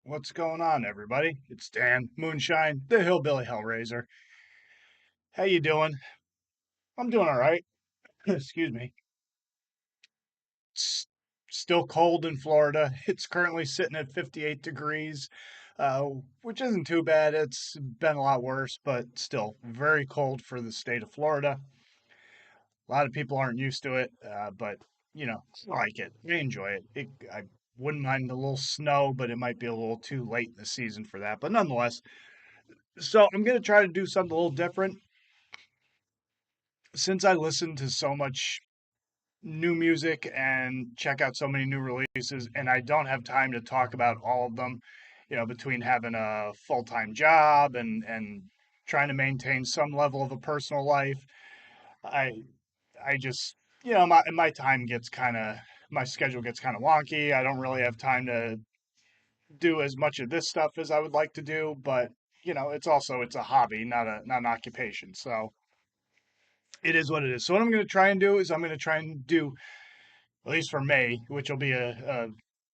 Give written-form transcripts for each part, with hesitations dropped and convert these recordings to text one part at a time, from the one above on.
What's going on, everybody? It's Dan Moonshine, the Hillbilly Hellraiser. How you doing? I'm doing all right. Excuse me. It's still cold in Florida. It's currently sitting at 58 degrees, uh, which isn't too bad. It's been a lot worse, but still very cold for the state of Florida. A lot of people aren't used to it, but I like it. I enjoy it. I wouldn't mind a little snow, but it might be a little too late in the season for that. But nonetheless, so I'm gonna try to do something a little different since I listen to so much new music and check out so many new releases, and I don't have time to talk about all of them, between having a full time job and trying to maintain some level of a personal life, I I just my time gets kind of my schedule gets kind of wonky. I don't really have time to do as much of this stuff as I would like to do, but it's a hobby, not an occupation. So it is what it is. So what I'm going to try and do is I'm going to try and do, at least for May, which will be a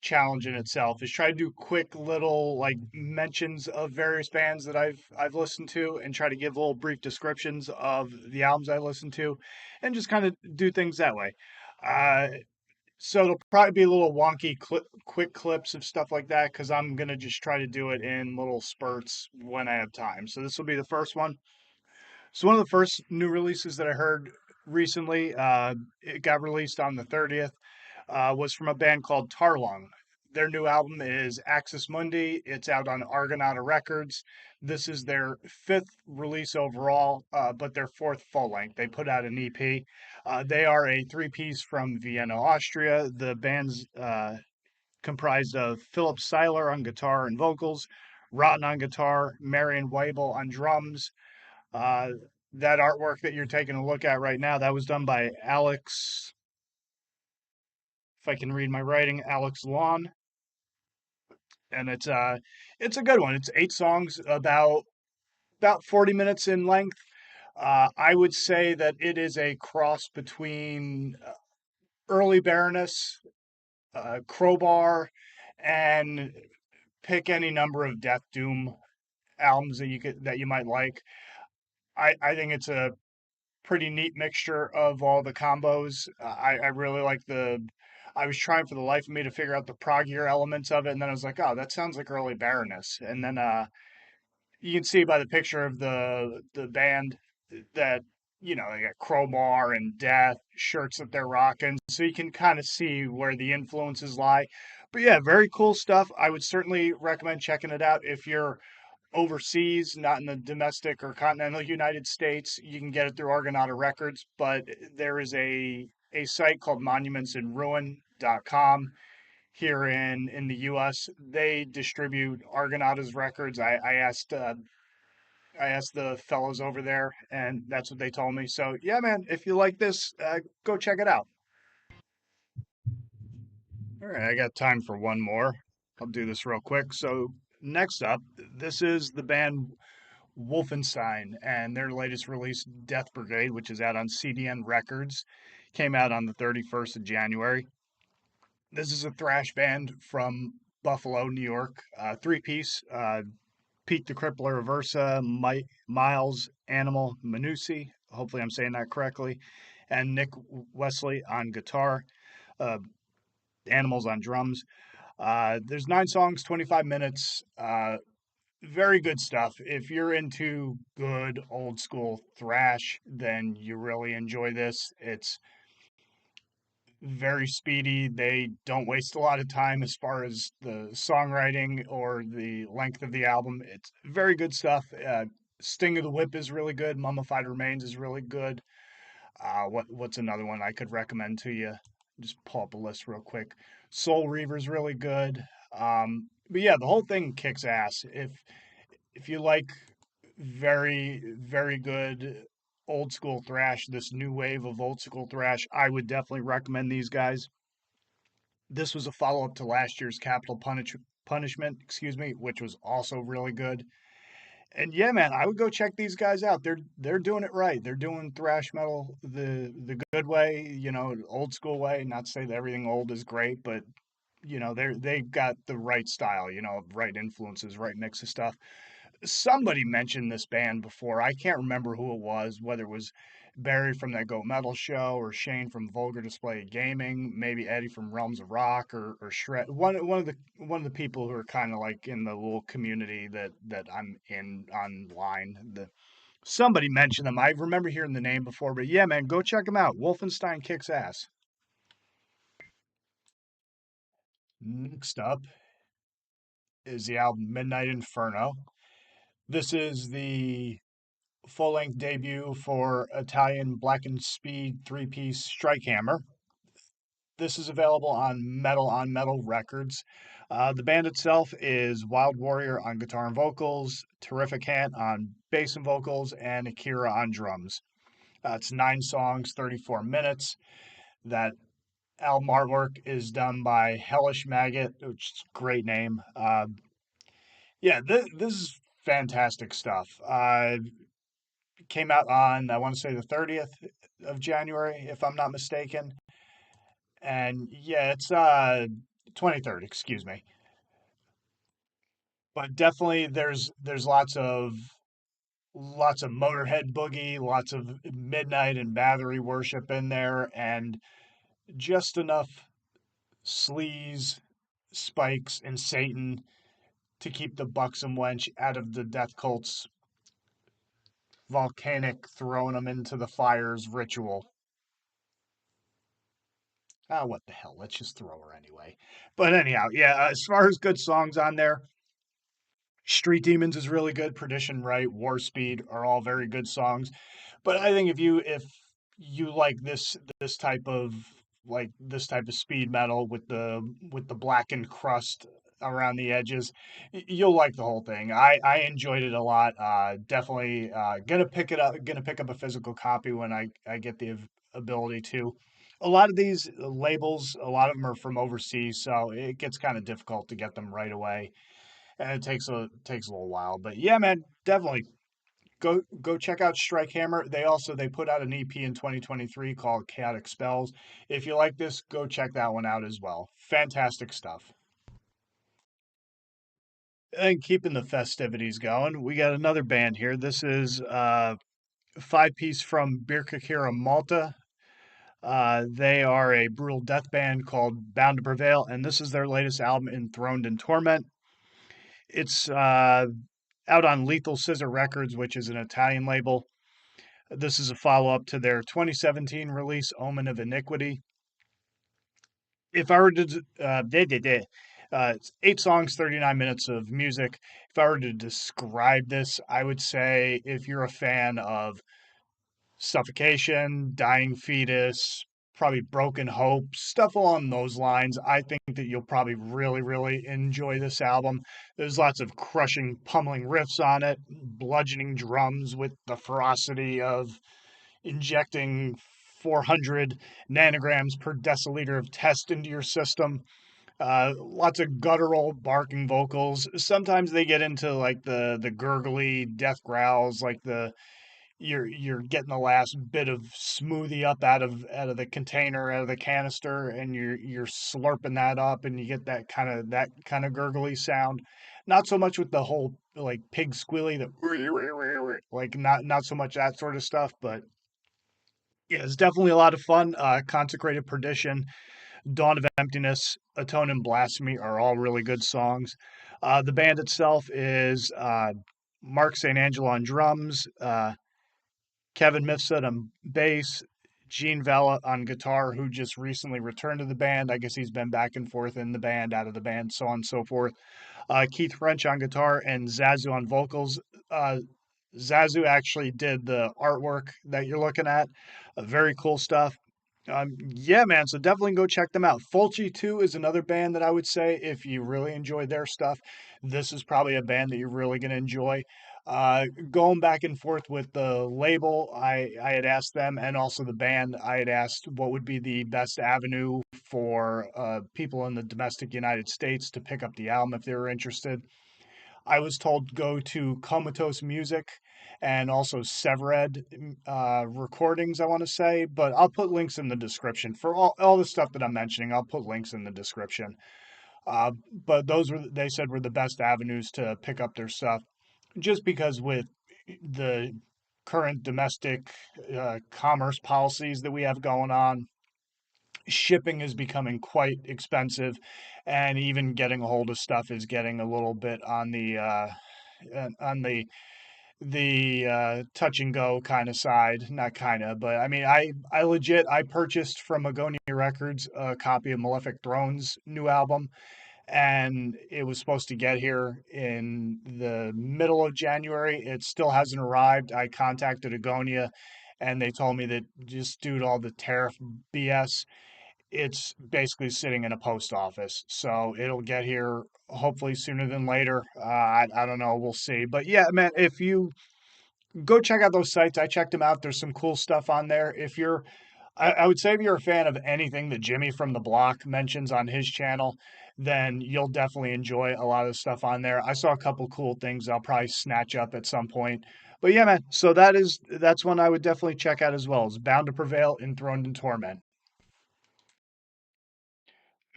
challenge in itself, is try to do quick little like mentions of various bands that I've listened to and try to give little brief descriptions of the albums I listened to, and just kind of do things that way. Uh, so it'll probably be a little wonky, quick clips of stuff like that because I'm gonna just try to do it in little spurts when I have time. So this will be the first one. So one of the first new releases that I heard recently, it got released on the 30th, was from a band called Tarlung. Their new album is Axis Mundi. It's out on Argonauta Records. This is their fifth release overall, but their fourth full length. They put out an EP. They are a three-piece from Vienna, Austria. The band's comprised of Philip Seiler on guitar and vocals, Rotten on guitar, Marion Weibel on drums, uh, that artwork that you're taking a look at right now, that was done by Alex, if I can read my writing, Alex Lawn, and it's a good one. It's 8 songs, about 40 minutes in length. I would say that it is a cross between early Baroness, Crowbar, and pick any number of Death Doom albums that you might like. I think it's a pretty neat mixture of all the combos. I really like the. I was trying for the life of me to figure out the proggier elements of it, and then I was like, "Oh, that sounds like early Baroness." And then you can see by the picture of the band that they got Crowbar and Death shirts that they're rocking, so you can kind of see where the influences lie. But yeah, very cool stuff. I would certainly recommend checking it out if you're overseas, not in the domestic or continental United States. You can get it through Argonauta Records, but there is a site called monumentsinruin.com here in the US. They distribute Argonauta's records. I asked the fellows over there, and that's what they told me. So yeah, man, if you like this, go check it out. All right, I got time for one more. I'll do this real quick. So next up, this is the band Wolfenstein and their latest release, Death Brigade, which is out on CDN Records, came out on the 31st of January. This is a thrash band from Buffalo, New York, three-piece. Pete the Crippler Aversa, Miles Animal Manussi, hopefully I'm saying that correctly, and Nick Wesley on guitar, uh, Animals on drums. There's 9 songs, 25 minutes. Very good stuff. If you're into good old school thrash, then you really enjoy this. It's very speedy. They don't waste a lot of time as far as the songwriting or the length of the album. It's very good stuff. Sting of the Whip is really good. Mummified Remains is really good. What's another one I could recommend to you? Just pull up a list real quick. Soul Reaver's really good. But yeah, the whole thing kicks ass. If you like very good old school thrash, this new wave of old school thrash, I would definitely recommend these guys. This was a follow up to last year's Punishment, excuse me, which was also really good. And yeah, man, I would go check these guys out. They're doing it right. They're doing thrash metal the good way, old school way. Not to say that everything old is great, but they've got the right style, right influences, right mix of stuff. Somebody mentioned this band before. I can't remember who it was, whether it was Barry from that Goat Metal show or Shane from Vulgar Display Gaming, maybe Eddie from Realms of Rock or Shred. One of the people who are kind of like in the little community that I'm in online. Somebody mentioned them. I remember hearing the name before, but yeah, man, go check them out. Wolfenstein kicks ass. Next up is the album Midnight Inferno. This is the full length debut for Italian Black and Speed three piece Strike Hammer. This is available on Metal Records. The band itself is Wild Warrior on guitar and vocals, Terrific Hand on bass and vocals, and Akira on drums. It's 9 songs, 34 minutes. That album artwork is done by Hellish Maggot, which is a great name. Yeah, this is fantastic stuff. Came out on, I want to say, the 30th of January, if I'm not mistaken. And yeah, it's 23rd, excuse me. But definitely there's lots of Motorhead boogie, lots of Midnight and Bathory worship in there, and just enough sleaze, spikes, and Satan to keep the buxom wench out of the death cult's volcanic throwing them into the fires ritual. Ah, what the hell? Let's just throw her anyway. But anyhow, yeah. As far as good songs on there, Street Demons is really good. Perdition Right, War Speed are all very good songs. But I think if you like this type of speed metal with the blackened crust around the edges, you'll like the whole thing. I enjoyed it a lot. Definitely gonna pick up a physical copy when I get the ability to. A lot of these labels, a lot of them are from overseas, so it gets kind of difficult to get them right away, and it takes a little while. But yeah, man, definitely go check out Strike Hammer. They put out an EP in 2023 called Chaotic Spells. If you like this, go check that one out as well. Fantastic stuff. And keeping the festivities going, we got another band here. This is 5 piece from Birkirkira, Malta. They are a brutal death band called Bound to Prevail, and this is their latest album, Enthroned in Torment. It's out on Lethal Scissor Records, which is an Italian label. This is a follow up to their 2017 release, Omen of Iniquity. If I were to, it's 8 songs, 39 minutes of music. If I were to describe this, I would say if you're a fan of Suffocation, Dying Fetus, probably Broken Hope, stuff along those lines, I think that you'll probably really, really enjoy this album. There's lots of crushing, pummeling riffs on it, bludgeoning drums with the ferocity of injecting 400 nanograms per deciliter of test into your system. Lots of guttural barking vocals. Sometimes they get into like the gurgly death growls, like you're getting the last bit of smoothie up out of the container, out of the canister, and you're slurping that up, and you get that kind of gurgly sound. Not so much with the whole like pig squealy, that like not so much that sort of stuff, but yeah, it's definitely a lot of fun. Consecrated Perdition, Dawn of Emptiness, Atone and Blasphemy are all really good songs. The band itself is Mark St. Angelo on drums, Kevin Mifsud on bass, Gene Vella on guitar, who just recently returned to the band. I guess he's been back and forth in the band, out of the band, so on and so forth. Keith French on guitar and Zazu on vocals. Uh, Zazu actually did the artwork that you're looking at. Very cool stuff. Yeah, man. So definitely go check them out. Fulci 2 is another band that I would say if you really enjoy their stuff, this is probably a band that you're really going to enjoy. Going back and forth with the label, I had asked them and also the band, I had asked what would be the best avenue for people in the domestic United States to pick up the album if they were interested. I was told go to Comatose Music and also Severed recordings, I want to say, but I'll put links in the description for all the stuff that I'm mentioning. I'll put links in the description. But those were they said were the best avenues to pick up their stuff, just because with the current domestic commerce policies that we have going on, shipping is becoming quite expensive, and even getting a hold of stuff is getting a little bit on the touch and go kind of side. Not kind of, but I mean, I purchased from Agonia Records a copy of Malefic Throne's new album, and it was supposed to get here in the middle of January. It still hasn't arrived. I contacted Agonia, and they told me that just due to all the tariff BS, it's basically sitting in a post office. So it'll get here hopefully sooner than later. I don't know. We'll see. But yeah, man, if you go check out those sites, I checked them out. There's some cool stuff on there. I would say if you're a fan of anything that Jimmy from the Block mentions on his channel, then you'll definitely enjoy a lot of the stuff on there. I saw a couple cool things I'll probably snatch up at some point. But yeah, man. So that's one I would definitely check out as well. It's Bound to Prevail, Enthroned in Torment.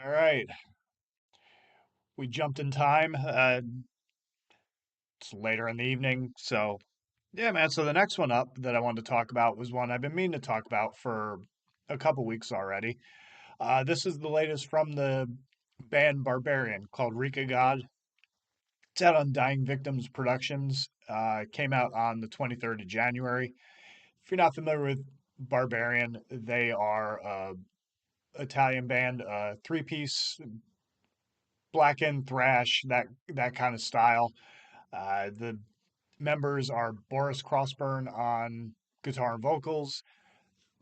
All right, we jumped in time. It's later in the evening, so yeah, man. So the next one up that I wanted to talk about was one I've been meaning to talk about for a couple weeks already. This is the latest from the band Barbarian called Rika God. It's out on Dying Victims Productions. It came out on the 23rd of January. If you're not familiar with Barbarian, they are a Italian band, three-piece blackened thrash, that kind of style. The members are Boris Crossburn on guitar and vocals,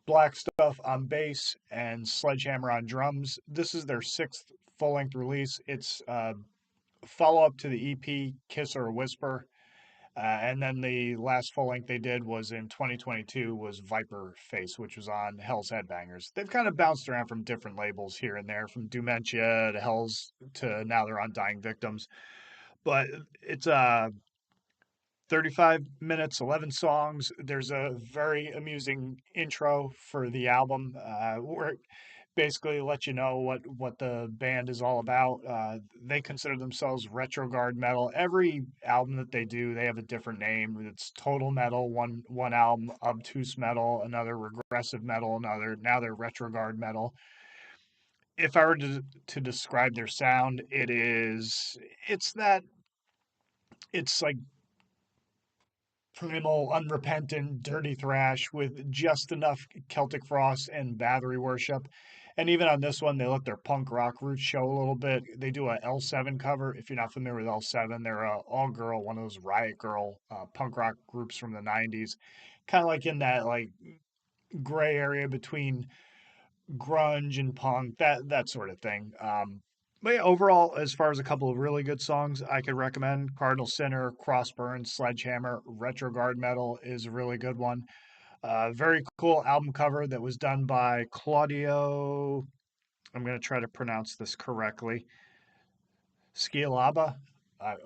Black Stuff on bass, and Sledgehammer on drums. This is their sixth full length release. It's follow up to the EP Kiss or Whisper. And then the last full length they did was in 2022 was Viper Face, which was on Hell's Headbangers. They've kind of bounced around from different labels here and there, from Dementia to Hell's to now they're on Dying Victims. But it's 35 minutes, 11 songs. There's a very amusing intro for the album, where it basically let you know what the band is all about. They consider themselves retrograde metal. Every album that they do, they have a different name. It's total metal, one album, obtuse metal, another regressive metal, another now they're retrograde metal. If I were to describe their sound, it's that it's like primal, unrepentant, dirty thrash with just enough Celtic frost and battery worship. And even on this one, they let their punk rock roots show a little bit. They do a L7 cover. If you're not familiar with L7, they're a all girl, one of those riot girl punk rock groups from the '90s, kind of like in that like gray area between grunge and punk, that sort of thing. But yeah, overall, as far as a couple of really good songs I could recommend, Cardinal Sinner, Crossburn, Sledgehammer, Retrograde Metal is a really good one. Very cool album cover that was done by Claudio. I'm going to try to pronounce this correctly. Scialaba.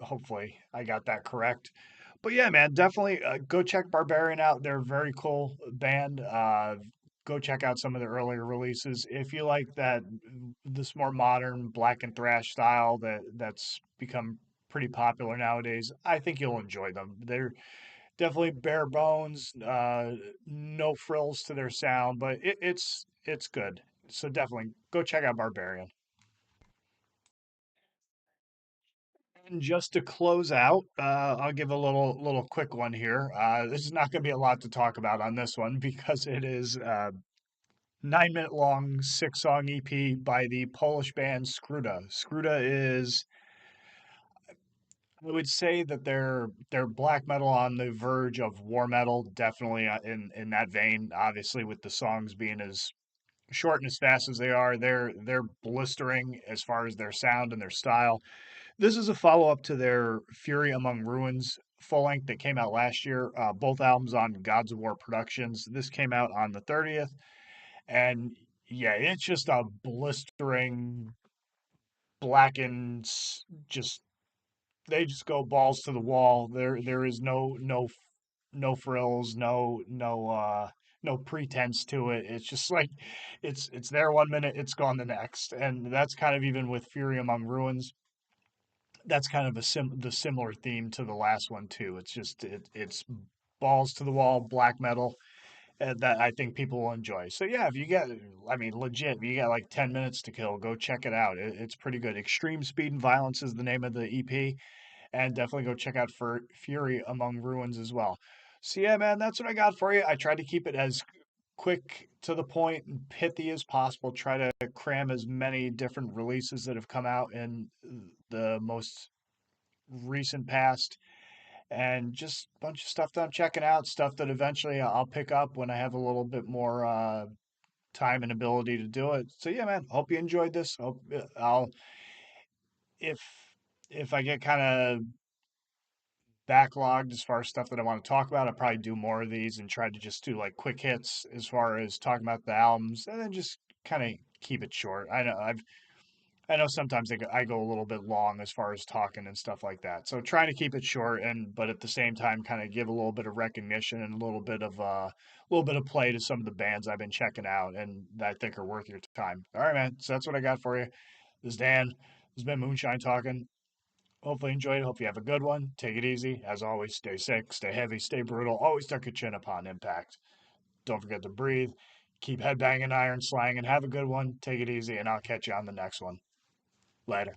Hopefully, I got that correct. But yeah, man, definitely go check Barbarian out. They're a very cool band. Go check out some of the earlier releases if you like this more modern black and thrash style that's become pretty popular nowadays. I think you'll enjoy them. They're definitely bare bones, no frills to their sound, but it's good. So definitely go check out Barbarian. And just to close out, I'll give a little quick one here. This is not going to be a lot to talk about on this one because it is 9 minute long 6 song EP by the Polish band Skruda. Skruda is, I would say that they're black metal on the verge of war metal, definitely in that vein. Obviously, with the songs being as short and as fast as they are, they're blistering as far as their sound and their style. This is a follow up to their Fury Among Ruins full length that came out last year. Both albums on Gods of War Productions. This came out on the 30th, and yeah, it's just a blistering, blackened, just they just go balls to the wall. There is no frills, no no pretense to it. It's just like it's there 1 minute, it's gone the next, and that's kind of even with Fury Among Ruins. That's kind of the similar theme to the last one too. It's just it's balls to the wall black metal that I think people will enjoy. So yeah, if you get, I mean, legit, if you got like 10 minutes to kill, go check it out. It's pretty good. Extreme Speed and Violence is the name of the EP, and definitely go check out for Fury Among Ruins as well. So yeah, man, that's what I got for you. I tried to keep it as quick to the point and pithy as possible. Try to cram as many different releases that have come out in the most recent past, and just a bunch of stuff that I'm checking out, stuff that eventually I'll pick up when I have a little bit more time and ability to do it. So yeah, man, hope you enjoyed this. Hope I'll if if I get kind of backlogged as far as stuff that I want to talk about, I'll probably do more of these and try to just do like quick hits as far as talking about the albums, and then just kind of keep it short. I know sometimes I go a little bit long as far as talking and stuff like that. So trying to keep it short, and but at the same time kind of give a little bit of recognition and a little bit of play to some of the bands I've been checking out and that I think are worth your time. All right, man. So that's what I got for you. This is Dan. This has been Moonshine talking. Hopefully you enjoyed it. Hope you have a good one. Take it easy. As always, stay sick, stay heavy, stay brutal. Always tuck your chin upon impact. Don't forget to breathe. Keep headbanging, iron slang, and have a good one. Take it easy, and I'll catch you on the next one. Later.